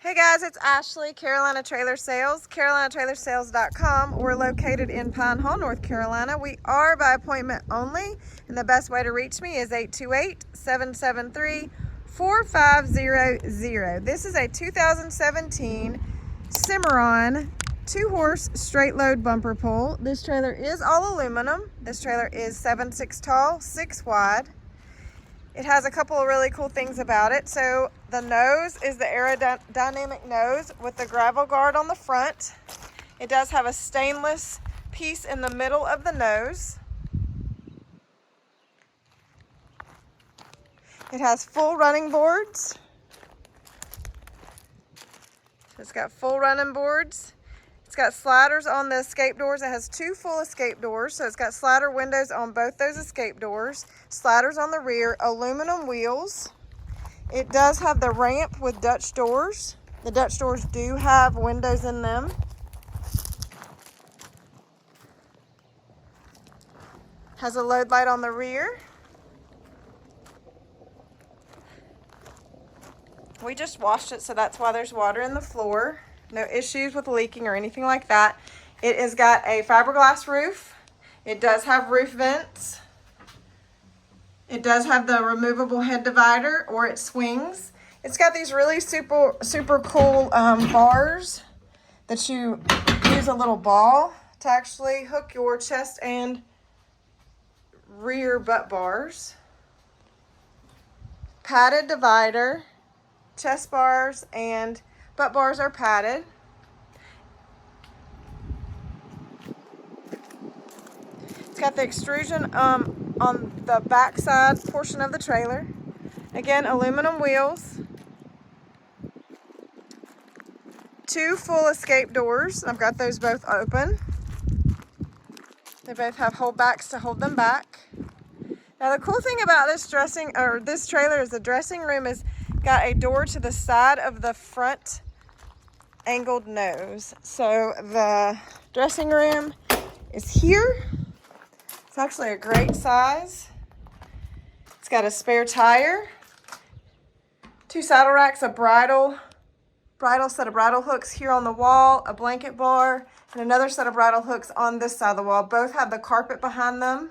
Hey guys, it's Ashley, Carolina Trailer Sales, carolinatrailersales.com. We're located in Pine Hall, North Carolina. We are by appointment only, and the best way to reach me is 828-773-4500. This is a 2017 Cimarron 2-horse straight load bumper pull. This trailer is all aluminum. This trailer is 7'6" tall, 6 wide. It has a couple of really cool things about it. So the nose is the aerodynamic nose with the gravel guard on the front. It does have a stainless piece in the middle of the nose. It has full running boards. It's got full running boards. It's got sliders on the escape doors. It has 2 full escape doors, so it's got slider windows on both those escape doors, sliders on the rear, aluminum wheels. It does have the ramp with Dutch doors. The Dutch doors do have windows in them. Has a load light on the rear. We just washed it, so that's why there's water in the floor. No issues with leaking or anything like that. It has got a fiberglass roof. It does have roof vents. It does have the removable head divider, or it swings. It's got these really super cool bars that you use a little ball to actually hook your chest and rear butt bars. Padded divider. Chest bars and butt bars are padded. It's got the extrusion on the back side portion of the trailer. Again, aluminum wheels. 2 full escape doors. I've got those both open. They both have holdbacks to hold them back. Now the cool thing about this trailer is the dressing room is got a door to the side of the front angled nose. So the dressing room is here. It's actually a great size. It's got a spare tire, 2 saddle racks, a bridle set of bridle hooks here on the wall, a blanket bar, and another set of bridle hooks on this side of the wall. Both have the carpet behind them.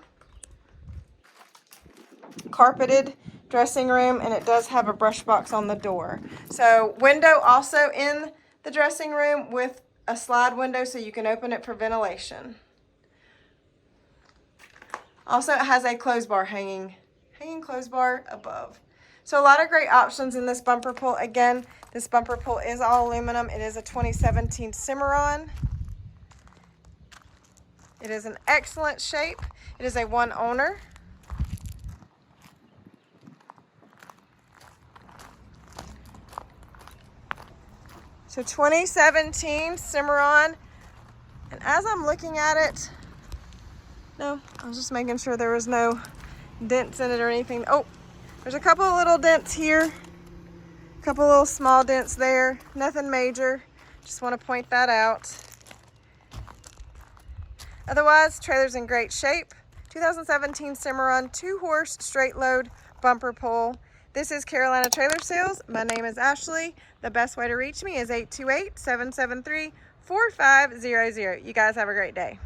Carpeted dressing room, and it does have a brush box on the door. So window also in the dressing room with a slide window so you can open it for ventilation. Also, it has a clothes bar hanging clothes bar above. So a lot of great options in this bumper pull. Again, this bumper pull is all aluminum. It is a 2017 Cimarron. It is in excellent shape. It is a 1 owner. So 2017 Cimarron, and as I'm looking at it, no, I was just making sure there was no dents in it or anything. Oh, there's a couple of little dents here, a couple little small dents there, nothing major. Just want to point that out. Otherwise, trailer's in great shape. 2017 Cimarron 2-horse straight load bumper pull. This is Carolina Trailer Sales. My name is Ashley. The best way to reach me is 828-773-4500. You guys have a great day.